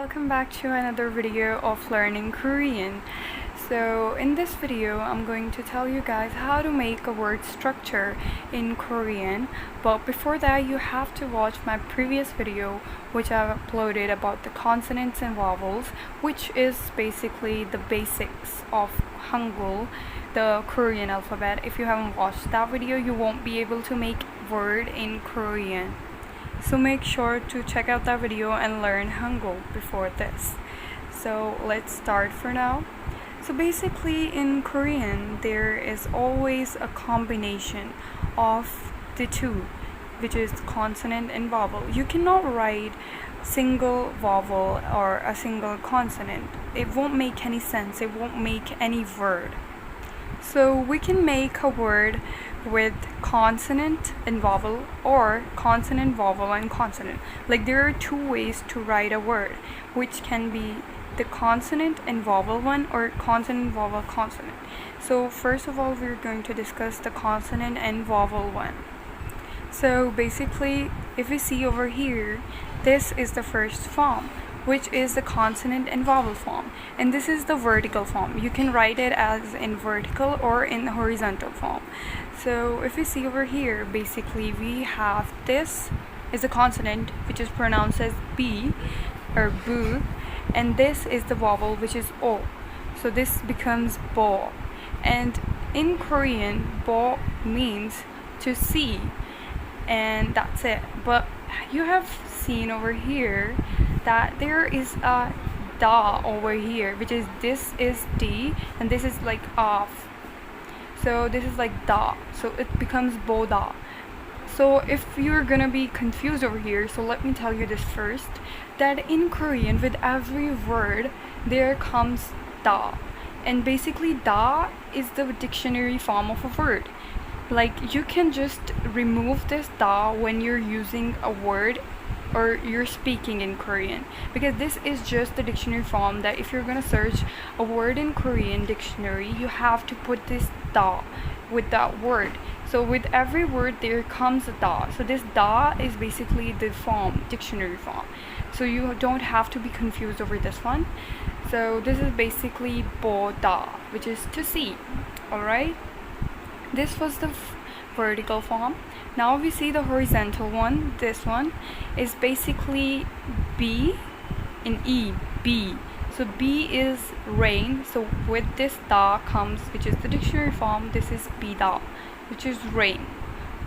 welcome back to another video of learning Korean. So in this video I'm going to tell you guys how to make a word structure in Korean, but before that you have to watch my previous video which I've uploaded about the consonants and vowels, which is basically the basics of Hangul, the Korean alphabet. If you haven't watched that video, you won't be able to make word in Korean. So make sure to check out that video and learn Hangul before this. So let's start for now. So basically in Korean there is always a combination of the two, which is consonant and vowel. You cannot write single vowel or a single consonant. It won't make any sense. It won't make any word. So we can make a word with consonant and vowel, or consonant, vowel, and consonant. Like there are two ways to write a word, which can be the consonant and vowel one or consonant, vowel, consonant. So first of all, we're going to discuss the consonant and vowel one. So basically, if we see over here, this is the first form, which is the consonant and vowel form, and this is the vertical form. You can write it as in vertical or in the horizontal form. So if we see over here, basically we have this is a consonant which is pronounced as B or bu, and this is the vowel which is O. So this becomes bo, and in Korean bo means to see, and that's it. But you have seen over here that there is a da over here, which is this is D and this is like off. So this is like da, so it becomes boda. So if you're gonna be confused over here, so let me tell you this first, that in Korean with every word there comes da, and basically da is the dictionary form of a word. Like you can just remove this da when you're using a word or you're speaking in Korean, because this is just the dictionary form that if you're gonna search a word in Korean dictionary, you have to put this da with that word. So with every word there comes a da. So this da is basically the form, dictionary form. So you don't have to be confused over this one. So this is basically boda, which is to see. Alright, this was the vertical form. Now we see the horizontal one. This one is basically B in E, B. So B is rain. So with this da comes, which is the dictionary form, this is bida, which is rain.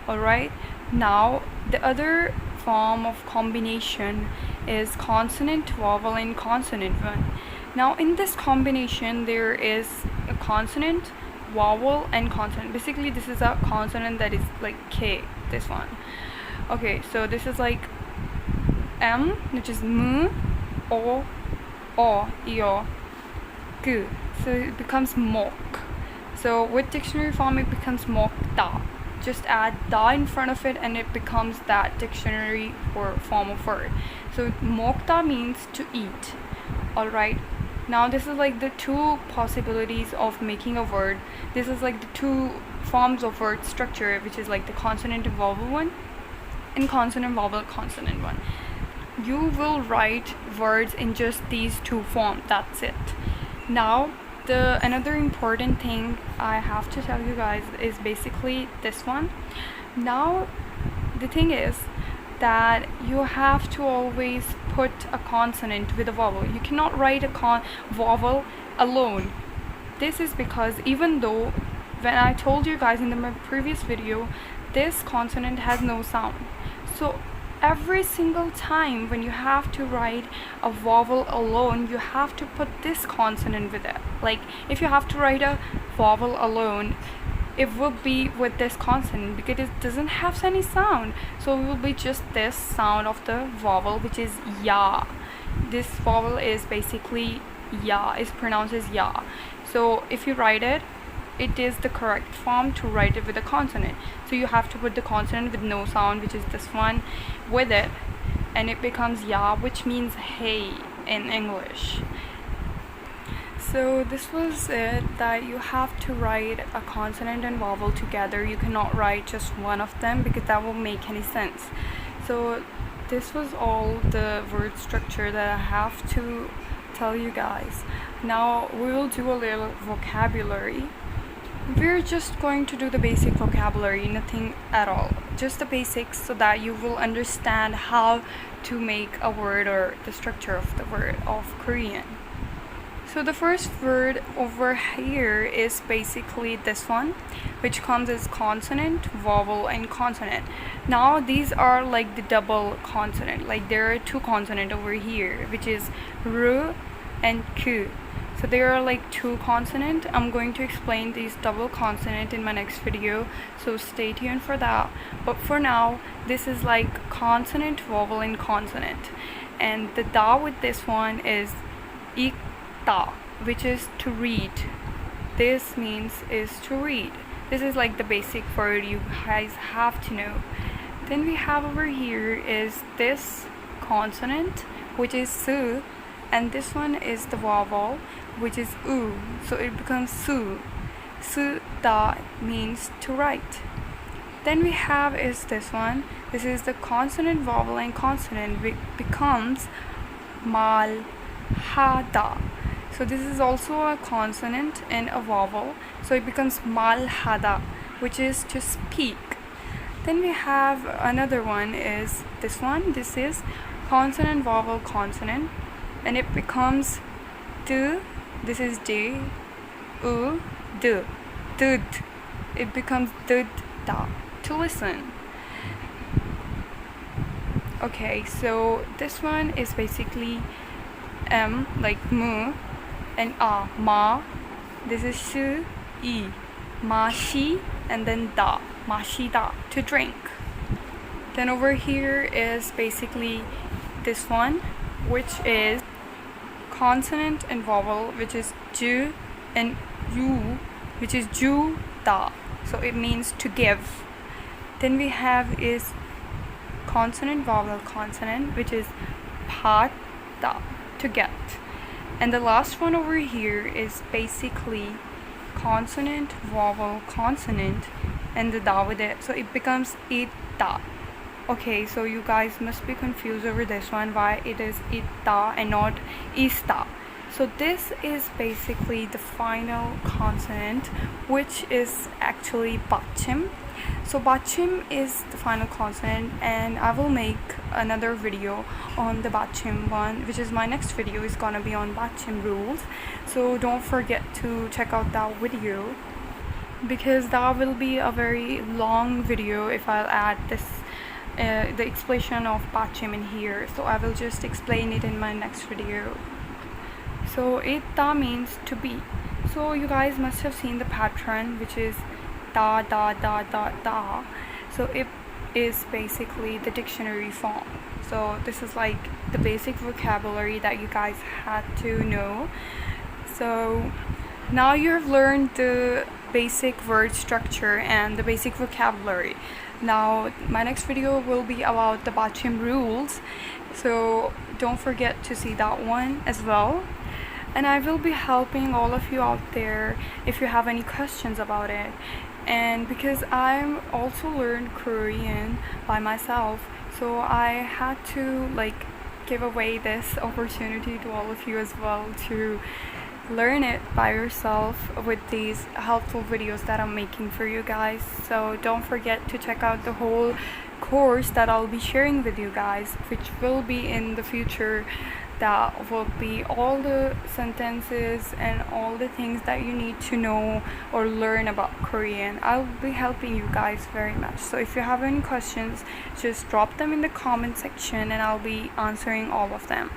Alright, now the other form of combination is consonant, vowel, and consonant one. Now in this combination there is a consonant, vowel, and consonant. Basically this is a consonant that is like K, this one. Okay, so this is like M, which is M, O, io, G. So it becomes mok. So with dictionary form it becomes mok da. Just add da in front of it and it becomes that dictionary or form of word. So mok da means to eat. Alright, now this is like the two possibilities of making a word. This is like the two forms of word structure, which is like the consonant and vowel one and consonant, vowel, consonant one. You will write words in just these two forms. That's it. Now the another important thing I have to tell you guys is basically this one. Now the thing is that you have to always put a consonant with a vowel. You cannot write a vowel alone. This is because even though when I told you guys in my previous video, this consonant has no sound. So every single time when you have to write a vowel alone, you have to put this consonant with it. Like if you have to write a vowel alone, it will be with this consonant because it doesn't have any sound. So it will be just this sound of the vowel, which is ya. This vowel is basically ya, is pronounced as ya. So if you write it, it is the correct form to write it with a consonant. So you have to put the consonant with no sound, which is this one, with it, and it becomes ya, which means hey in English. So this was it, that you have to write a consonant and vowel together. You cannot write just one of them because that won't make any sense. So this was all the word structure that I have to tell you guys. Now we will do a little vocabulary. We're just going to do the basic vocabulary, nothing at all, just the basics, so that you will understand how to make a word or the structure of the word of Korean. So the first word over here is basically this one, which comes as consonant, vowel, and consonant. Now these are like the double consonant, like there are two consonant over here, which is R and K. So there are like two consonant. I'm going to explain these double consonant in my next video, so stay tuned for that. But for now, this is like consonant, vowel, and consonant. And the da with this one is ikta, which is to read. This means is to read. This is like the basic word you guys have to know. Then we have over here is this consonant, which is su, and this one is the vowel, which is u, so it becomes su. Su da means to write. Then we have is this one. This is the consonant, vowel, and consonant, which becomes mal ha da. So this is also a consonant and a vowel, so it becomes mal hada, which is to speak. Then we have another one is this one. This is consonant, vowel, consonant, and it becomes d. This is d, u, d, dud. It becomes dud da, to listen. Okay, so this one is basically m, like mu, and a, ma. This is shi, i, ma shi, and then da, ma shi da, to drink. Then over here is basically this one, which is consonant and vowel, which is ju, and yu, which is ju da, so it means to give. Then we have is consonant, vowel, consonant, which is pa da, to get. And the last one over here is basically consonant, vowel, consonant, and the da with it, so it becomes ita. Okay, so you guys must be confused over this one, why it is ita and not ista. So this is basically the final consonant, which is actually bachim. So bachim is the final consonant, and I will make another video on the bachim one, which is my next video is gonna be on bachim rules. So don't forget to check out that video, because that will be a very long video if I'll add this the explanation of bachim in here. So I will just explain it in my next video. So ita means to be. So you guys must have seen the pattern, which is da da da da da. So it is basically the dictionary form. So this is like the basic vocabulary that you guys had to know. So now you have learned the basic word structure and the basic vocabulary. Now my next video will be about the bachim rules, so don't forget to see that one as well. And I will be helping all of you out there if you have any questions about it. And because I'm also learned Korean by myself, so I had to like give away this opportunity to all of you as well to learn it by yourself with these helpful videos that I'm making for you guys. So don't forget to check out the whole course that I'll be sharing with you guys, which will be in the future. That will be all the sentences and all the things that you need to know or learn about Korean. I'll be helping you guys very much. So if you have any questions, just drop them in the comment section and I'll be answering all of them.